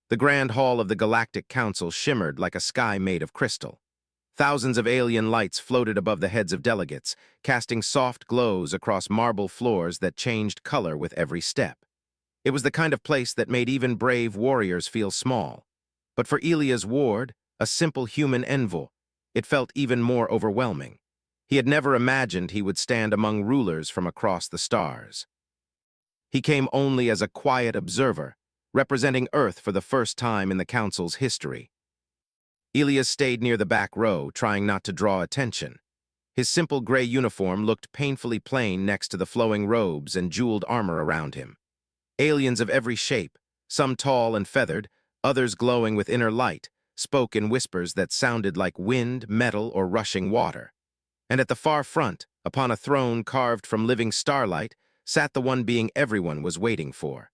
The grand hall of the Galactic Council shimmered like a sky made of crystal. Thousands of alien lights floated above the heads of delegates, casting soft glows across marble floors that changed color with every step. It was the kind of place that made even brave warriors feel small. But for Elias Ward, a simple human envoy, it felt even more overwhelming. He had never imagined he would stand among rulers from across the stars. He came only as a quiet observer, representing Earth for the first time in the Council's history. Elias stayed near the back row, trying not to draw attention. His simple gray uniform looked painfully plain next to the flowing robes and jeweled armor around him. Aliens of every shape, some tall and feathered, others glowing with inner light, spoke in whispers that sounded like wind, metal, or rushing water. And at the far front, upon a throne carved from living starlight, sat the one being everyone was waiting for.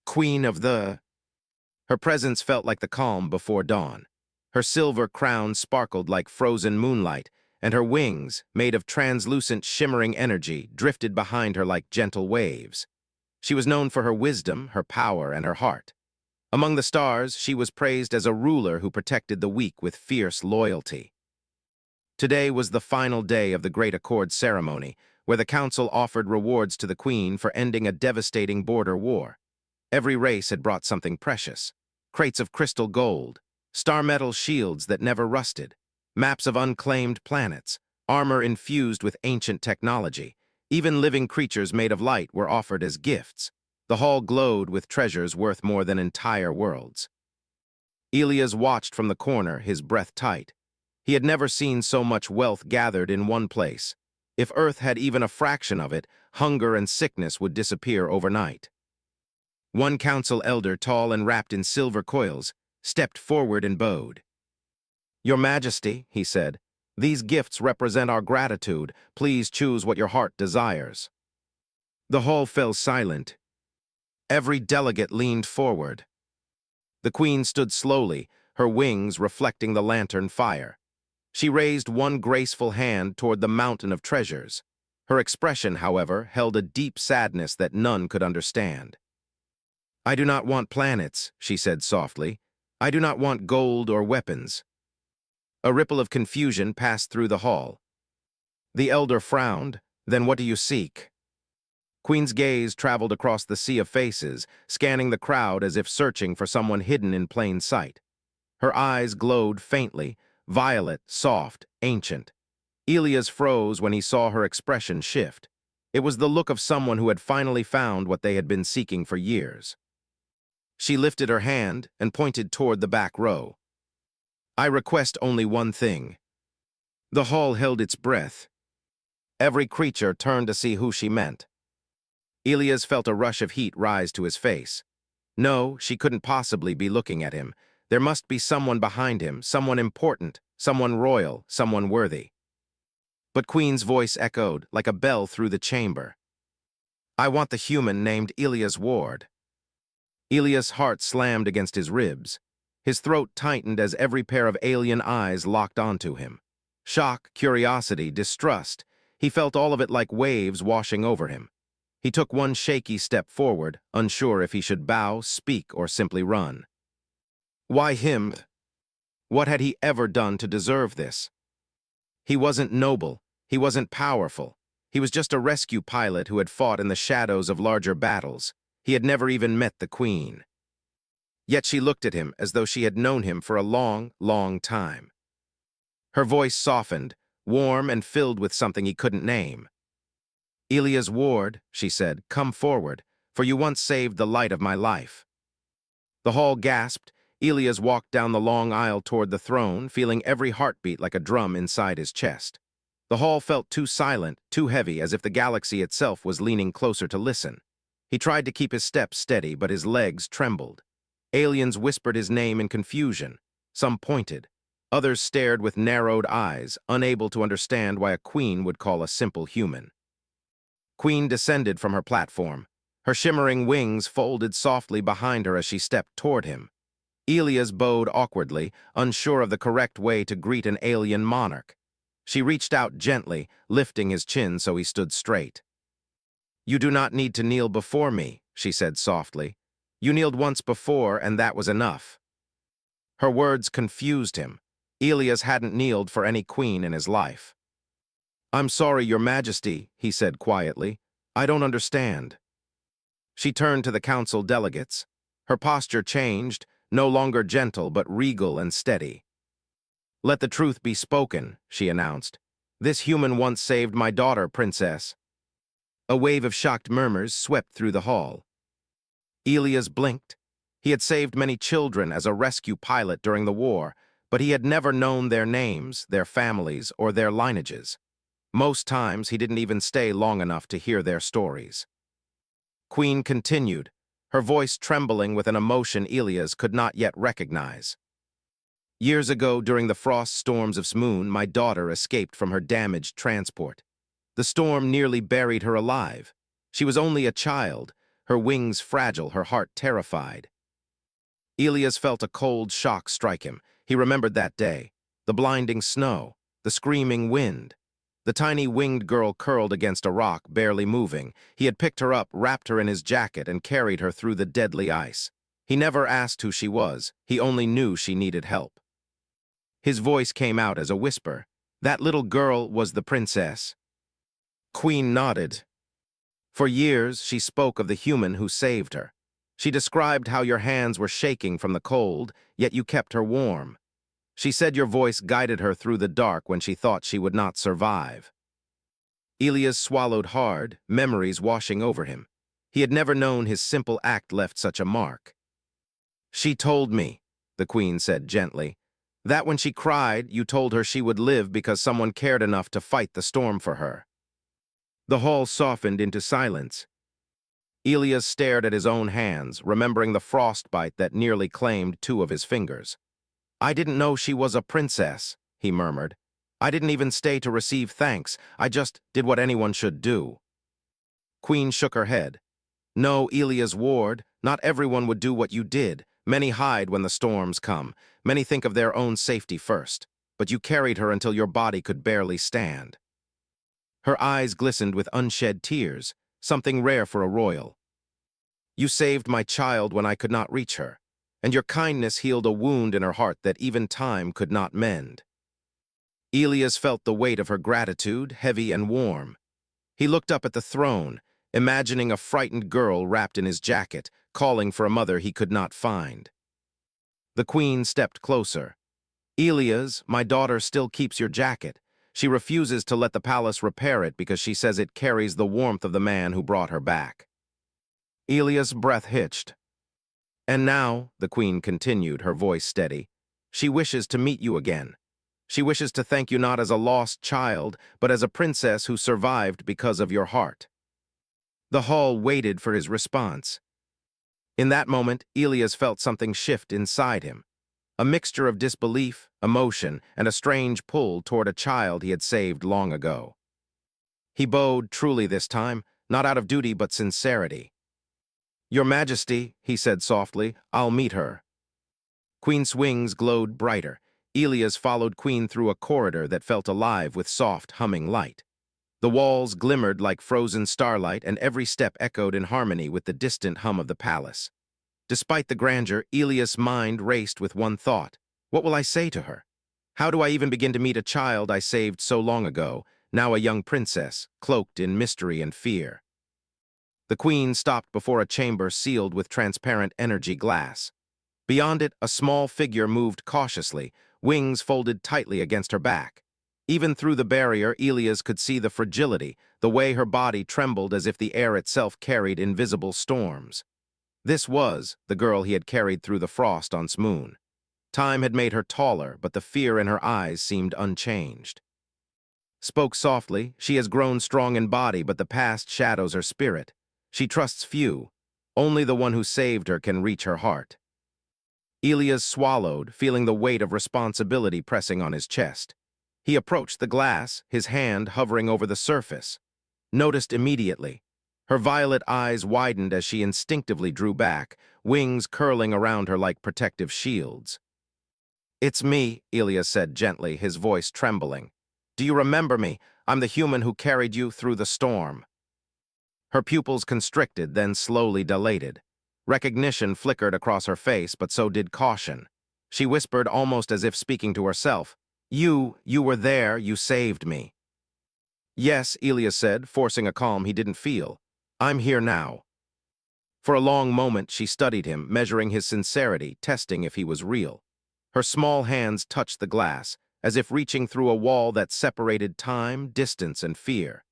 Queen of the... Her presence felt like the calm before dawn. Her silver crown sparkled like frozen moonlight, and her wings, made of translucent shimmering energy, drifted behind her like gentle waves. She was known for her wisdom, her power, and her heart. Among the stars, she was praised as a ruler who protected the weak with fierce loyalty. Today was the final day of the Great Accord ceremony, where the Council offered rewards to the Queen for ending a devastating border war. Every race had brought something precious: crates of crystal gold, star metal shields that never rusted, maps of unclaimed planets, armor infused with ancient technology. Even living creatures made of light were offered as gifts. The hall glowed with treasures worth more than entire worlds. Elias watched from the corner, his breath tight. He had never seen so much wealth gathered in one place. If Earth had even a fraction of it, hunger and sickness would disappear overnight. One council elder, tall and wrapped in silver coils, stepped forward and bowed. "Your Majesty," he said, "these gifts represent our gratitude. Please choose what your heart desires." The hall fell silent. Every delegate leaned forward. The Queen stood slowly, her wings reflecting the lantern fire. She raised one graceful hand toward the mountain of treasures. Her expression, however, held a deep sadness that none could understand. "I do not want planets," she said softly. "I do not want gold or weapons." A ripple of confusion passed through the hall. The elder frowned. "Then what do you seek?" Queen's gaze traveled across the sea of faces, scanning the crowd as if searching for someone hidden in plain sight. Her eyes glowed faintly, violet, soft, ancient. Elias froze when he saw her expression shift. It was the look of someone who had finally found what they had been seeking for years. She lifted her hand and pointed toward the back row. "I request only one thing." The hall held its breath. Every creature turned to see who she meant. Elias felt a rush of heat rise to his face. No, she couldn't possibly be looking at him. There must be someone behind him, someone important, someone royal, someone worthy. But Queen's voice echoed like a bell through the chamber. "I want the human named Elias Ward." Elias' heart slammed against his ribs. His throat tightened as every pair of alien eyes locked onto him. Shock, curiosity, distrust. He felt all of it like waves washing over him. He took one shaky step forward, unsure if he should bow, speak, or simply run. Why him? What had he ever done to deserve this? He wasn't noble. He wasn't powerful. He was just a rescue pilot who had fought in the shadows of larger battles. He had never even met the Queen. Yet she looked at him as though she had known him for a long, long time. Her voice softened, warm and filled with something he couldn't name. "Elias Ward," she said, "come forward, for you once saved the light of my life." The hall gasped. Elias walked down the long aisle toward the throne, feeling every heartbeat like a drum inside his chest. The hall felt too silent, too heavy, as if the galaxy itself was leaning closer to listen. He tried to keep his steps steady, but his legs trembled. Aliens whispered his name in confusion. Some pointed. Others stared with narrowed eyes, unable to understand why a queen would call a simple human. Queen descended from her platform. Her shimmering wings folded softly behind her as she stepped toward him. Elias bowed awkwardly, unsure of the correct way to greet an alien monarch. She reached out gently, lifting his chin so he stood straight. "You do not need to kneel before me," she said softly. You kneeled once before, and that was enough. Her words confused him. Elias hadn't kneeled for any queen in his life. "I'm sorry, Your Majesty," he said quietly. "I don't understand." She turned to the council delegates. Her posture changed, no longer gentle but regal and steady. "Let the truth be spoken," she announced. "This human once saved my daughter, Princess." A wave of shocked murmurs swept through the hall. Elias blinked. He had saved many children as a rescue pilot during the war, but he had never known their names, their families, or their lineages. Most times, he didn't even stay long enough to hear their stories. Queen continued, her voice trembling with an emotion Elias could not yet recognize. "Years ago, during the frost storms of Smoon, my daughter escaped from her damaged transport. The storm nearly buried her alive. She was only a child, her wings fragile, her heart terrified." Elias felt a cold shock strike him. He remembered that day, the blinding snow, the screaming wind. The tiny winged girl curled against a rock, barely moving. He had picked her up, wrapped her in his jacket, and carried her through the deadly ice. He never asked who she was. He only knew she needed help. His voice came out as a whisper. "That little girl was the princess." Queen nodded. "For years, she spoke of the human who saved her. She described how your hands were shaking from the cold, yet you kept her warm. She said your voice guided her through the dark when she thought she would not survive." Elias swallowed hard, memories washing over him. He had never known his simple act left such a mark. "She told me," the queen said gently, "that when she cried, you told her she would live because someone cared enough to fight the storm for her." The hall softened into silence. Elias stared at his own hands, remembering the frostbite that nearly claimed two of his fingers. "I didn't know she was a princess," he murmured. "I didn't even stay to receive thanks. I just did what anyone should do." Queen shook her head. "No, Elias Ward, not everyone would do what you did. Many hide when the storms come. Many think of their own safety first. But you carried her until your body could barely stand." Her eyes glistened with unshed tears, something rare for a royal. "You saved my child when I could not reach her, and your kindness healed a wound in her heart that even time could not mend." Elias felt the weight of her gratitude, heavy and warm. He looked up at the throne, imagining a frightened girl wrapped in his jacket, calling for a mother he could not find. The queen stepped closer. "Elias, my daughter still keeps your jacket. She refuses to let the palace repair it because she says it carries the warmth of the man who brought her back." Elias' breath hitched. "And now," the queen continued, her voice steady, "she wishes to meet you again. She wishes to thank you not as a lost child, but as a princess who survived because of your heart." The hall waited for his response. In that moment, Elias felt something shift inside him. A mixture of disbelief, emotion, and a strange pull toward a child he had saved long ago. He bowed truly this time, not out of duty but sincerity. "Your Majesty," he said softly, "I'll meet her." Queen's wings glowed brighter. Elias followed Queen through a corridor that felt alive with soft, humming light. The walls glimmered like frozen starlight, and every step echoed in harmony with the distant hum of the palace. Despite the grandeur, Elias' mind raced with one thought. What will I say to her? How do I even begin to meet a child I saved so long ago, now a young princess, cloaked in mystery and fear? The queen stopped before a chamber sealed with transparent energy glass. Beyond it, a small figure moved cautiously, wings folded tightly against her back. Even through the barrier, Elias could see the fragility, the way her body trembled as if the air itself carried invisible storms. This was the girl he had carried through the frost on Smoon. Time had made her taller, but the fear in her eyes seemed unchanged. "Spoke softly, she has grown strong in body, but the past shadows her spirit. She trusts few. Only the one who saved her can reach her heart." Elias swallowed, feeling the weight of responsibility pressing on his chest. He approached the glass, his hand hovering over the surface. Noticed immediately. Her violet eyes widened as she instinctively drew back, wings curling around her like protective shields. "It's me," Elias said gently, his voice trembling. "Do you remember me? I'm the human who carried you through the storm." Her pupils constricted, then slowly dilated. Recognition flickered across her face, but so did caution. She whispered almost as if speaking to herself, You were there, you saved me." "Yes," Elias said, forcing a calm he didn't feel. "I'm here now." For a long moment she studied him, measuring his sincerity, testing if he was real. Her small hands touched the glass, as if reaching through a wall that separated time, distance, and fear.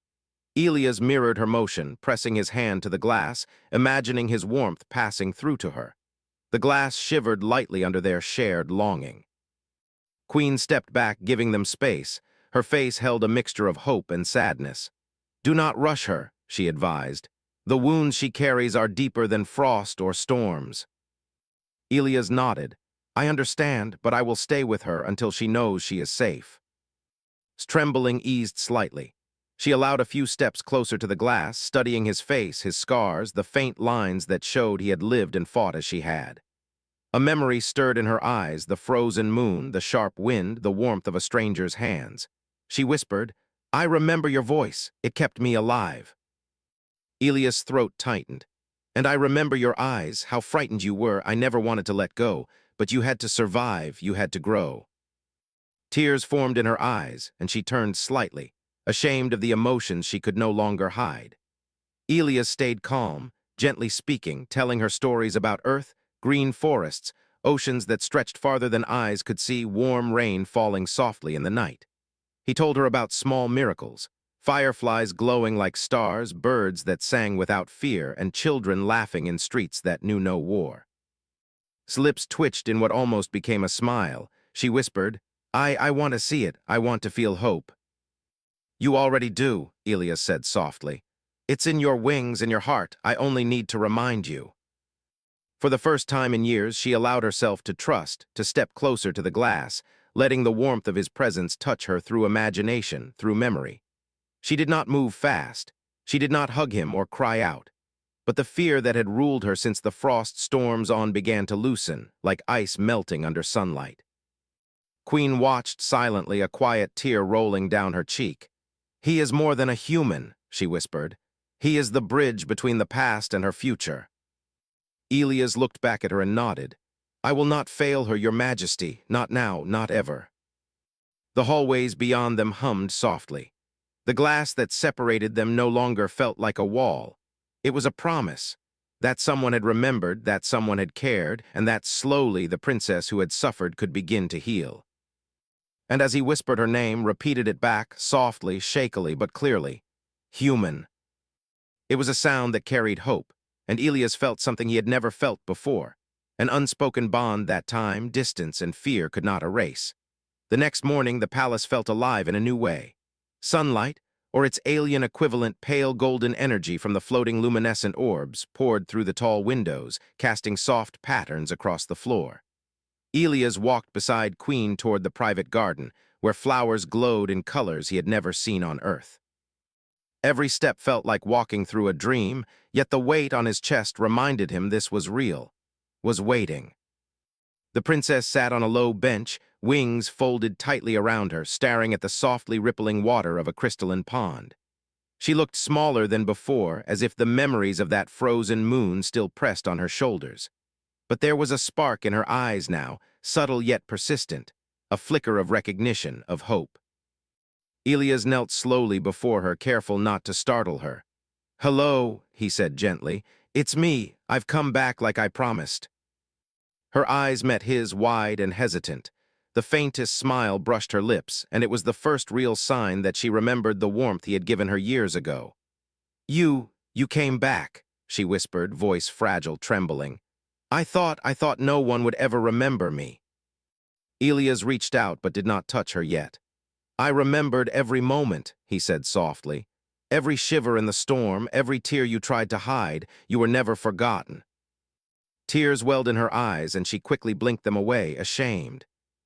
Elias mirrored her motion, pressing his hand to the glass, imagining his warmth passing through to her. The glass shivered lightly under their shared longing. Queen stepped back, giving them space. Her face held a mixture of hope and sadness. "Do not rush her," she advised. "The wounds she carries are deeper than frost or storms." Elias nodded. "I understand, but I will stay with her until she knows she is safe." Trembling eased slightly. She allowed a few steps closer to the glass, studying his face, his scars, the faint lines that showed he had lived and fought as she had. A memory stirred in her eyes, the frozen moon, the sharp wind, the warmth of a stranger's hands. She whispered, "I remember your voice. It kept me alive." Elias' throat tightened. "And I remember your eyes, how frightened you were. I never wanted to let go, but you had to survive, you had to grow." Tears formed in her eyes, and she turned slightly, ashamed of the emotions she could no longer hide. Elias stayed calm, gently speaking, telling her stories about Earth, green forests, oceans that stretched farther than eyes could see, warm rain falling softly in the night. He told her about small miracles, fireflies glowing like stars, birds that sang without fear, and children laughing in streets that knew no war. His lips twitched in what almost became a smile. She whispered, I want to see it. I want to feel hope." "You already do," Elias said softly. "It's in your wings and your heart. I only need to remind you." For the first time in years, she allowed herself to trust, to step closer to the glass, letting the warmth of his presence touch her through imagination, through memory. She did not move fast. She did not hug him or cry out. But the fear that had ruled her since the frost storms on began to loosen, like ice melting under sunlight. Queen watched silently, a quiet tear rolling down her cheek. "He is more than a human," she whispered. "He is the bridge between the past and her future." Elias looked back at her and nodded. "I will not fail her, your majesty, not now, not ever." The hallways beyond them hummed softly. The glass that separated them no longer felt like a wall. It was a promise. That someone had remembered, that someone had cared, and that slowly the princess who had suffered could begin to heal. And as he whispered her name, repeated it back, softly, shakily, but clearly, "Human." It was a sound that carried hope, and Elias felt something he had never felt before, an unspoken bond that time, distance, and fear could not erase. The next morning, the palace felt alive in a new way. Sunlight, or its alien equivalent, pale golden energy from the floating luminescent orbs, poured through the tall windows, casting soft patterns across the floor. Elias walked beside Queen toward the private garden, where flowers glowed in colors he had never seen on Earth. Every step felt like walking through a dream, yet the weight on his chest reminded him this was real, was waiting. The princess sat on a low bench, wings folded tightly around her, staring at the softly rippling water of a crystalline pond. She looked smaller than before, as if the memories of that frozen moon still pressed on her shoulders. But there was a spark in her eyes now, subtle yet persistent, a flicker of recognition, of hope. Elias knelt slowly before her, careful not to startle her. "Hello," he said gently. "It's me. I've come back like I promised." Her eyes met his, wide and hesitant. The faintest smile brushed her lips, and it was the first real sign that she remembered the warmth he had given her years ago. You came back," she whispered, voice fragile, trembling. I thought no one would ever remember me." Elias reached out but did not touch her yet. "I remembered every moment," he said softly. "Every shiver in the storm, every tear you tried to hide, you were never forgotten." Tears welled in her eyes, and she quickly blinked them away, ashamed.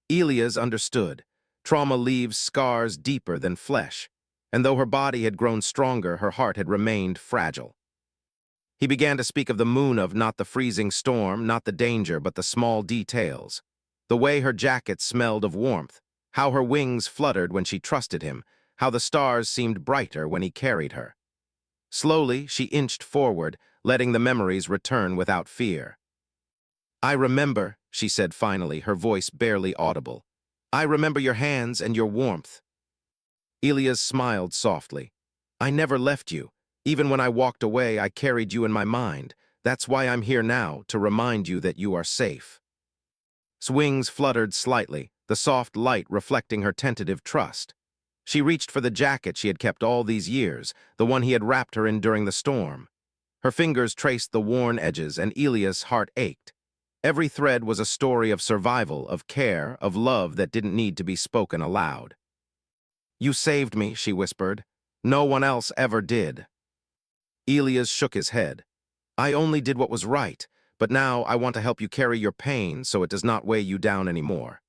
Elias understood. Trauma leaves scars deeper than flesh, and though her body had grown stronger, her heart had remained fragile. He began to speak of the moon, of not the freezing storm, not the danger, but the small details. The way her jacket smelled of warmth, how her wings fluttered when she trusted him, how the stars seemed brighter when he carried her. Slowly, she inched forward, letting the memories return without fear. "I remember," she said finally, her voice barely audible. "I remember your hands and your warmth." Elias smiled softly. "I never left you. Even when I walked away, I carried you in my mind. That's why I'm here now, to remind you that you are safe." Wings fluttered slightly, the soft light reflecting her tentative trust. She reached for the jacket she had kept all these years, the one he had wrapped her in during the storm. Her fingers traced the worn edges, and Elias' heart ached. Every thread was a story of survival, of care, of love that didn't need to be spoken aloud. "You saved me," she whispered. "No one else ever did." Elias shook his head. "I only did what was right, but now I want to help you carry your pain so it does not weigh you down anymore."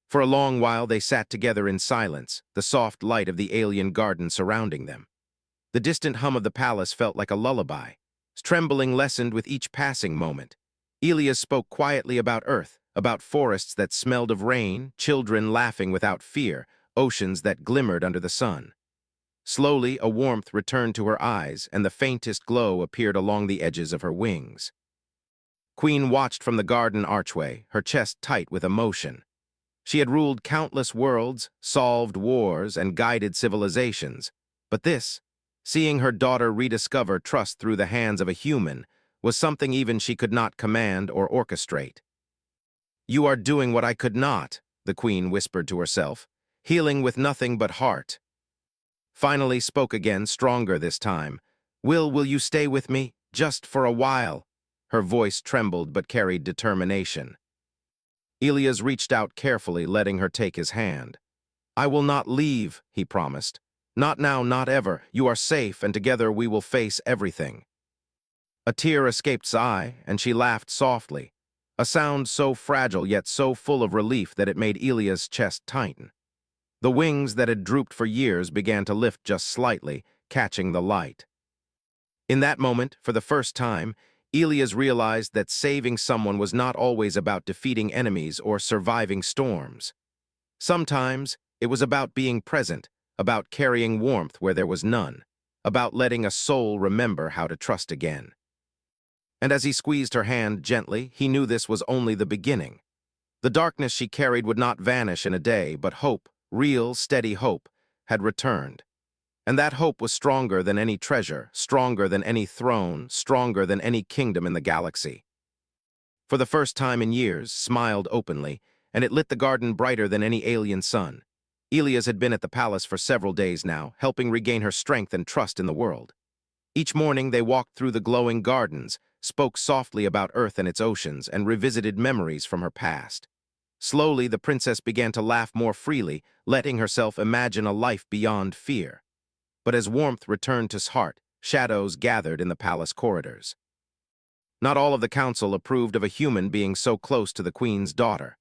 For a long while they sat together in silence, the soft light of the alien garden surrounding them. The distant hum of the palace felt like a lullaby. Trembling lessened with each passing moment. Elias spoke quietly about Earth, about forests that smelled of rain, children laughing without fear, oceans that glimmered under the sun. Slowly, a warmth returned to her eyes, and the faintest glow appeared along the edges of her wings. Queen watched from the garden archway, her chest tight with emotion. She had ruled countless worlds, solved wars, and guided civilizations. But this, seeing her daughter rediscover trust through the hands of a human, was something even she could not command or orchestrate. "You are doing what I could not," the queen whispered to herself, "healing with nothing but heart." Finally spoke again, stronger this time. Will you stay with me, just for a while?" Her voice trembled but carried determination. Elias reached out carefully, letting her take his hand. "I will not leave," he promised. "Not now, not ever. You are safe, and together we will face everything." A tear escaped her eye, and she laughed softly, a sound so fragile yet so full of relief that it made Elias' chest tighten. The wings that had drooped for years began to lift just slightly, catching the light. In that moment, for the first time, Elias realized that saving someone was not always about defeating enemies or surviving storms. Sometimes, it was about being present, about carrying warmth where there was none, about letting a soul remember how to trust again. And as he squeezed her hand gently, he knew this was only the beginning. The darkness she carried would not vanish in a day, but hope, real, steady hope, had returned. And that hope was stronger than any treasure, stronger than any throne, stronger than any kingdom in the galaxy. For the first time in years, smiled openly, and it lit the garden brighter than any alien sun. Elias had been at the palace for several days now, helping regain her strength and trust in the world. Each morning they walked through the glowing gardens, spoke softly about Earth and its oceans, and revisited memories from her past. Slowly, the princess began to laugh more freely, letting herself imagine a life beyond fear. But as warmth returned to his heart, shadows gathered in the palace corridors. Not all of the council approved of a human being so close to the queen's daughter.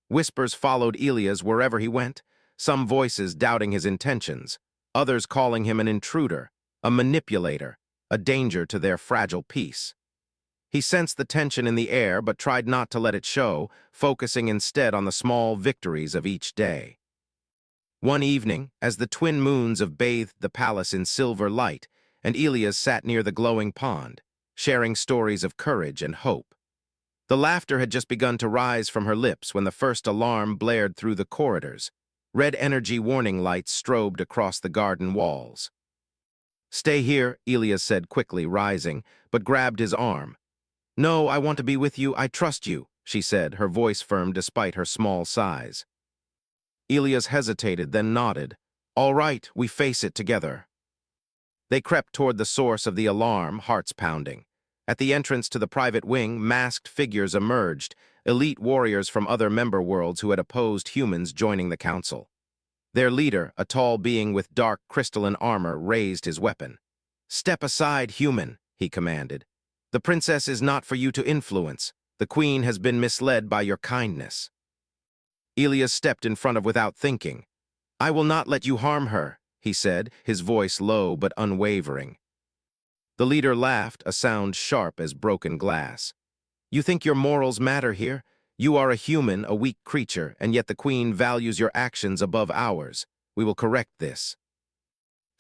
Whispers followed Elias wherever he went, some voices doubting his intentions, others calling him an intruder, a manipulator, a danger to their fragile peace. He sensed the tension in the air but tried not to let it show, focusing instead on the small victories of each day. One evening, as the twin moons bathed the palace in silver light, and Elias sat near the glowing pond, sharing stories of courage and hope. The laughter had just begun to rise from her lips when the first alarm blared through the corridors. Red energy warning lights strobed across the garden walls. "Stay here," Elias said quickly, rising, but grabbed his arm. "No, I want to be with you. I trust you," she said, her voice firm despite her small size. Elias hesitated, then nodded. "All right, we face it together." They crept toward the source of the alarm, hearts pounding. At the entrance to the private wing, masked figures emerged, elite warriors from other member worlds who had opposed humans joining the council. Their leader, a tall being with dark crystalline armor, raised his weapon. "Step aside, human," he commanded. "The princess is not for you to influence. The queen has been misled by your kindness." Elias stepped in front of without thinking. "I will not let you harm her," he said, his voice low but unwavering. The leader laughed, a sound sharp as broken glass. "You think your morals matter here? You are a human, a weak creature, and yet the queen values your actions above ours. We will correct this."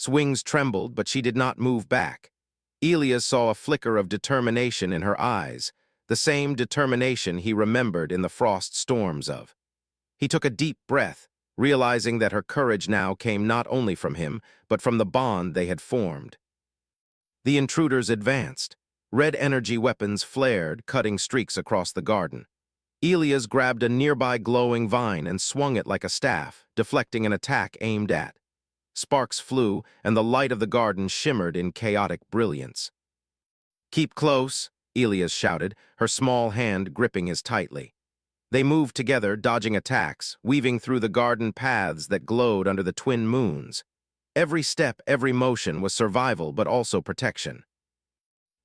Wings trembled, but she did not move back. Elias saw a flicker of determination in her eyes, the same determination he remembered in the frost storms of. He took a deep breath, realizing that her courage now came not only from him, but from the bond they had formed. The intruders advanced. Red energy weapons flared, cutting streaks across the garden. Elias grabbed a nearby glowing vine and swung it like a staff, deflecting an attack aimed at. Sparks flew, and the light of the garden shimmered in chaotic brilliance. "Keep close," Elias shouted, her small hand gripping his tightly. They moved together, dodging attacks, weaving through the garden paths that glowed under the twin moons. Every step, every motion was survival but also protection.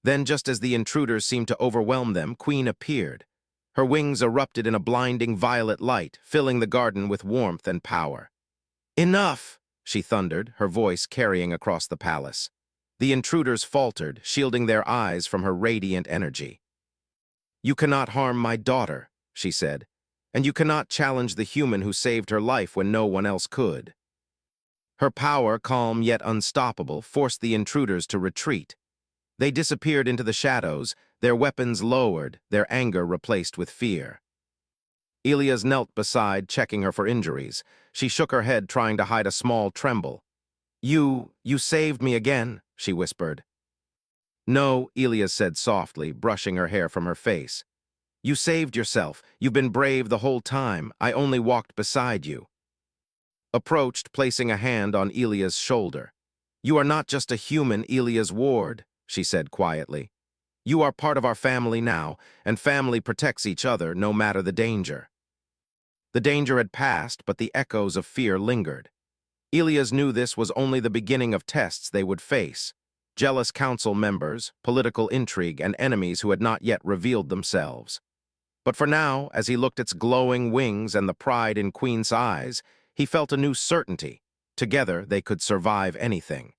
Then, just as the intruders seemed to overwhelm them, Queen appeared. Her wings erupted in a blinding violet light, filling the garden with warmth and power. "Enough!" she thundered, her voice carrying across the palace. The intruders faltered, shielding their eyes from her radiant energy. "You cannot harm my daughter," she said, "and you cannot challenge the human who saved her life when no one else could." Her power, calm yet unstoppable, forced the intruders to retreat. They disappeared into the shadows, their weapons lowered, their anger replaced with fear. Elias knelt beside, checking her for injuries. She shook her head, trying to hide a small tremble. You saved me again," she whispered. "No," Elias said softly, brushing her hair from her face. "You saved yourself. You've been brave the whole time. I only walked beside you." Approached, placing a hand on Elias' shoulder. "You are not just a human, Elias Ward," she said quietly. "You are part of our family now, and family protects each other no matter the danger." The danger had passed, but the echoes of fear lingered. Elias knew this was only the beginning of tests they would face. Jealous council members, political intrigue, and enemies who had not yet revealed themselves. But for now, as he looked at its glowing wings and the pride in Queen's eyes, he felt a new certainty. Together, they could survive anything.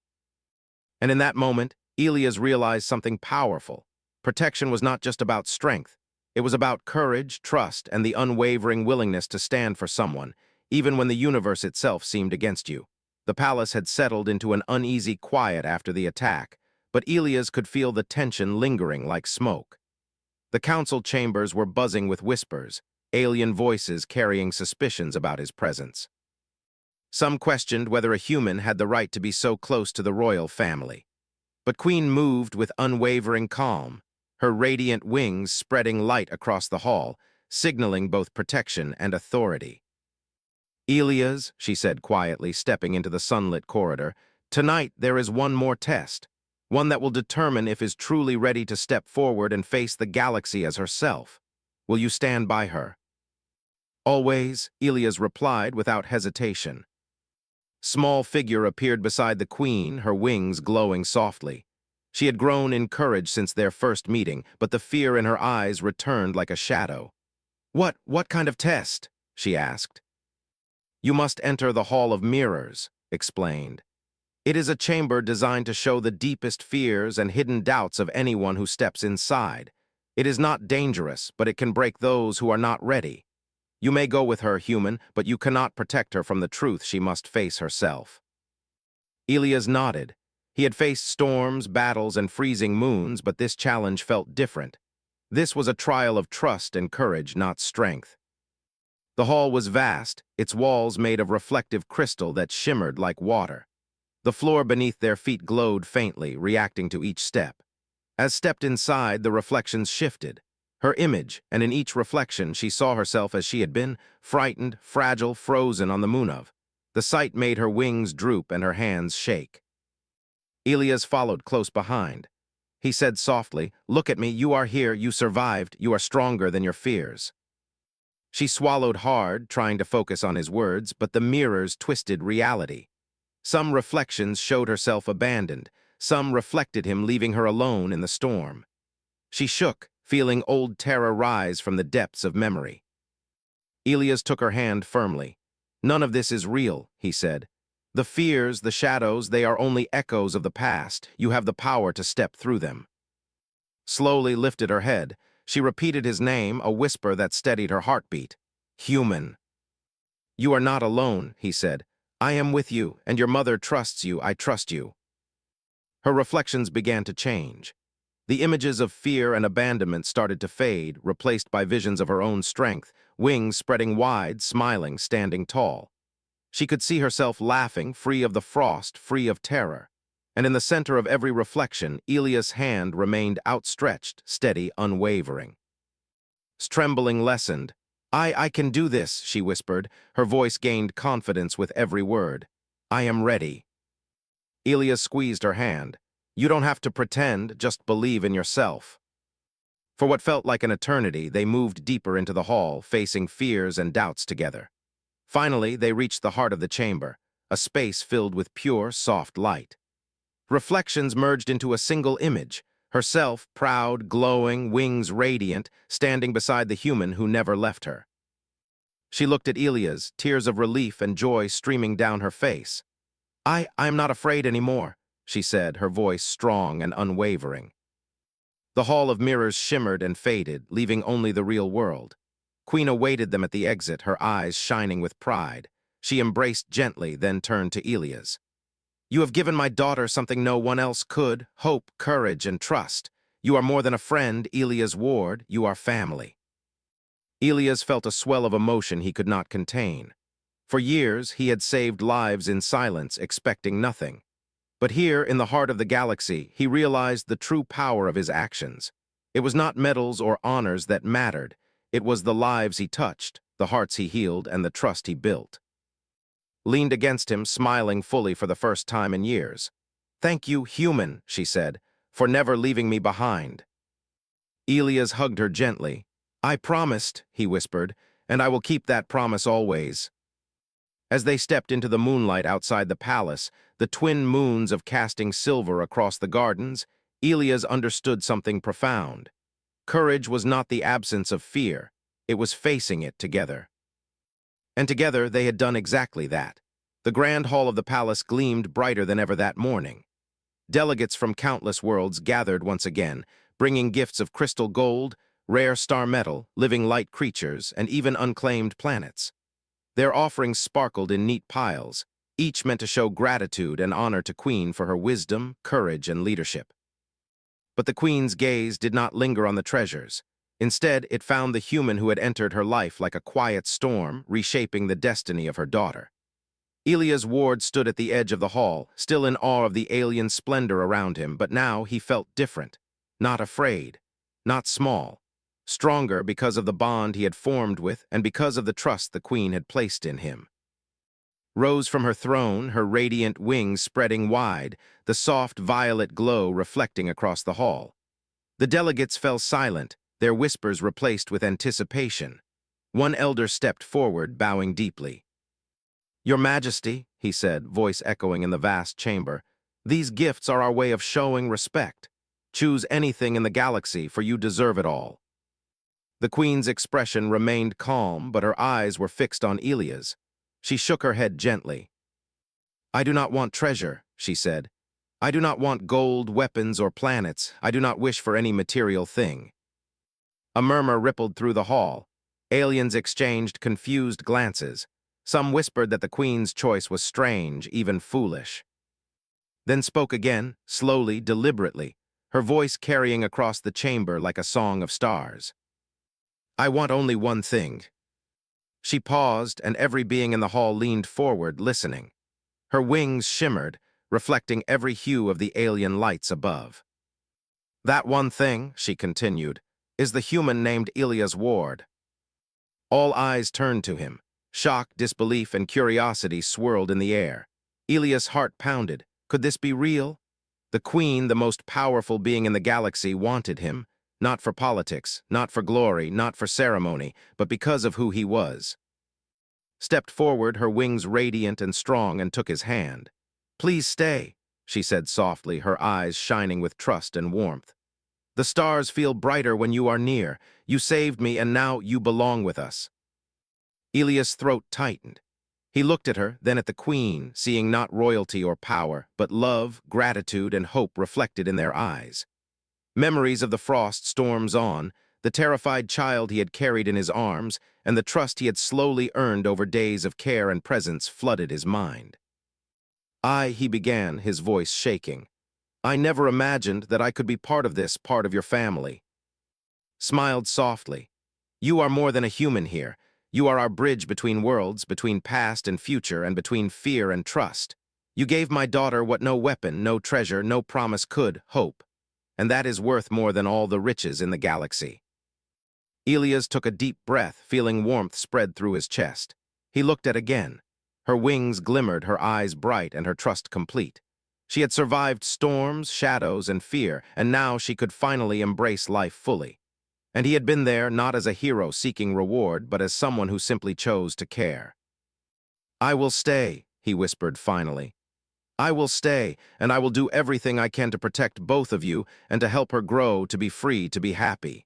And in that moment, Elias realized something powerful. Protection was not just about strength. It was about courage, trust, and the unwavering willingness to stand for someone, even when the universe itself seemed against you. The palace had settled into an uneasy quiet after the attack, but Elias could feel the tension lingering like smoke. The council chambers were buzzing with whispers, alien voices carrying suspicions about his presence. Some questioned whether a human had the right to be so close to the royal family. But Queen moved with unwavering calm, her radiant wings spreading light across the hall, signaling both protection and authority. "Elias," she said quietly, stepping into the sunlit corridor, "tonight there is one more test, one that will determine if is truly ready to step forward and face the galaxy as herself. Will you stand by her?" "Always," Elias replied without hesitation. Small figure appeared beside the Queen, her wings glowing softly. She had grown in courage since their first meeting, but the fear in her eyes returned like a shadow. What kind of test?" she asked. "You must enter the Hall of Mirrors," explained. "It is a chamber designed to show the deepest fears and hidden doubts of anyone who steps inside. It is not dangerous, but it can break those who are not ready. You may go with her, human, but you cannot protect her from the truth she must face herself." Elias nodded. He had faced storms, battles, and freezing moons, but this challenge felt different. This was a trial of trust and courage, not strength. The hall was vast, its walls made of reflective crystal that shimmered like water. The floor beneath their feet glowed faintly, reacting to each step. As stepped inside, the reflections shifted. Her image, and in each reflection she saw herself as she had been, frightened, fragile, frozen on the moon of. The sight made her wings droop and her hands shake. Elias followed close behind. He said softly, "Look at me, you are here, you survived, you are stronger than your fears." She swallowed hard, trying to focus on his words, but the mirrors twisted reality. Some reflections showed herself abandoned, some reflected him leaving her alone in the storm. She shook, feeling old terror rise from the depths of memory. Elias took her hand firmly. "None of this is real," he said. "The fears, the shadows, they are only echoes of the past. You have the power to step through them." Slowly lifted her head. She repeated his name, a whisper that steadied her heartbeat. "Human." "You are not alone," he said. I am with you, and your mother trusts you, I trust you. Her reflections began to change. The images of fear and abandonment started to fade, replaced by visions of her own strength, wings spreading wide, smiling, standing tall. She could see herself laughing, free of the frost, free of terror. And in the center of every reflection, Elia's hand remained outstretched, steady, unwavering. Trembling lessened. I can do this, she whispered. Her voice gained confidence with every word. I am ready. Elia squeezed her hand. You don't have to pretend, just believe in yourself. For what felt like an eternity, they moved deeper into the hall, facing fears and doubts together. Finally, they reached the heart of the chamber, a space filled with pure, soft light. Reflections merged into a single image, herself proud, glowing, wings radiant, standing beside the human who never left her. She looked at Elia's, tears of relief and joy streaming down her face. I'm not afraid anymore, she said, her voice strong and unwavering. The hall of mirrors shimmered and faded, leaving only the real world. Queen awaited them at the exit, her eyes shining with pride. She embraced gently, then turned to Elias. You have given my daughter something no one else could, hope, courage, and trust. You are more than a friend, Elias Ward, you are family. Elias felt a swell of emotion he could not contain. For years, he had saved lives in silence, expecting nothing. But here, in the heart of the galaxy, he realized the true power of his actions. It was not medals or honors that mattered. It was the lives he touched, the hearts he healed, and the trust he built. Leaned against him, smiling fully for the first time in years. Thank you, human, she said, for never leaving me behind. Elias hugged her gently. I promised, he whispered, and I will keep that promise always. As they stepped into the moonlight outside the palace, the twin moons of casting silver across the gardens, Elias understood something profound. Courage was not the absence of fear, it was facing it together. And together they had done exactly that. The grand hall of the palace gleamed brighter than ever that morning. Delegates from countless worlds gathered once again, bringing gifts of crystal gold, rare star metal, living light creatures, and even unclaimed planets. Their offerings sparkled in neat piles, each meant to show gratitude and honor to Queen for her wisdom, courage, and leadership. But the Queen's gaze did not linger on the treasures. Instead, it found the human who had entered her life like a quiet storm, reshaping the destiny of her daughter. Elias Ward stood at the edge of the hall, still in awe of the alien splendor around him, but now he felt different. Not afraid, not small. Stronger because of the bond he had formed with and because of the trust the Queen had placed in him. Rose from her throne, her radiant wings spreading wide, the soft violet glow reflecting across the hall. The delegates fell silent, their whispers replaced with anticipation. One elder stepped forward, bowing deeply. Your Majesty, he said, voice echoing in the vast chamber, these gifts are our way of showing respect. Choose anything in the galaxy, for you deserve it all. The Queen's expression remained calm, but her eyes were fixed on Elias. She shook her head gently. I do not want treasure, she said. I do not want gold, weapons, or planets. I do not wish for any material thing. A murmur rippled through the hall. Aliens exchanged confused glances. Some whispered that the Queen's choice was strange, even foolish. Then spoke again, slowly, deliberately, her voice carrying across the chamber like a song of stars. I want only one thing. She paused, and every being in the hall leaned forward, listening. Her wings shimmered, reflecting every hue of the alien lights above. That one thing, she continued, is the human named Elias Ward. All eyes turned to him. Shock, disbelief, and curiosity swirled in the air. Elias' heart pounded. Could this be real? The Queen, the most powerful being in the galaxy, wanted him, not for politics, not for glory, not for ceremony, but because of who he was. Stepped forward, her wings radiant and strong, and took his hand. Please stay, she said softly, her eyes shining with trust and warmth. The stars feel brighter when you are near. You saved me, and now you belong with us. Elias' throat tightened. He looked at her, then at the Queen, seeing not royalty or power, but love, gratitude, and hope reflected in their eyes. Memories of the frost storms on, the terrified child he had carried in his arms, and the trust he had slowly earned over days of care and presence flooded his mind. He began, his voice shaking. I never imagined that I could be part of this, part of your family. Smiled softly. You are more than a human here. You are our bridge between worlds, between past and future, and between fear and trust. You gave my daughter what no weapon, no treasure, no promise could, hope. And that is worth more than all the riches in the galaxy. Elias took a deep breath, feeling warmth spread through his chest. He looked at again. Her wings glimmered, her eyes bright, and her trust complete. She had survived storms, shadows, and fear, and now she could finally embrace life fully. And he had been there not as a hero seeking reward, but as someone who simply chose to care. I will stay, he whispered finally. I will stay, and I will do everything I can to protect both of you and to help her grow, to be free, to be happy.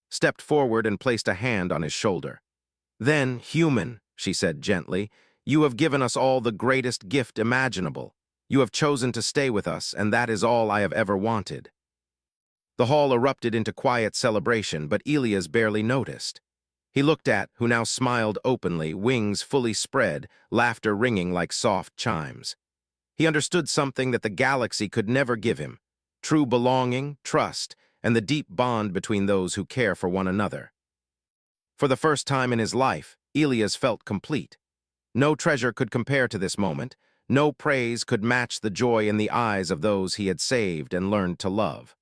Stepped forward and placed a hand on his shoulder. Then, human, she said gently, you have given us all the greatest gift imaginable. You have chosen to stay with us, and that is all I have ever wanted. The hall erupted into quiet celebration, but Elias barely noticed. He looked at, who now smiled openly, wings fully spread, laughter ringing like soft chimes. He understood something that the galaxy could never give him: true belonging, trust, and the deep bond between those who care for one another. For the first time in his life, Elias felt complete. No treasure could compare to this moment. No praise could match the joy in the eyes of those he had saved and learned to love.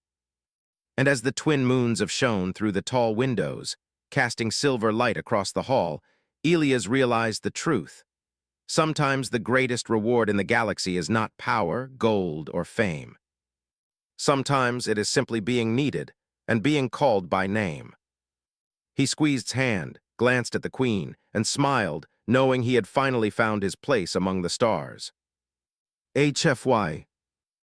And as the twin moons have shone through the tall windows, casting silver light across the hall, Elias realized the truth. Sometimes the greatest reward in the galaxy is not power, gold, or fame. Sometimes it is simply being needed and being called by name. He squeezed his hand, glanced at the Queen, and smiled, knowing he had finally found his place among the stars. HFY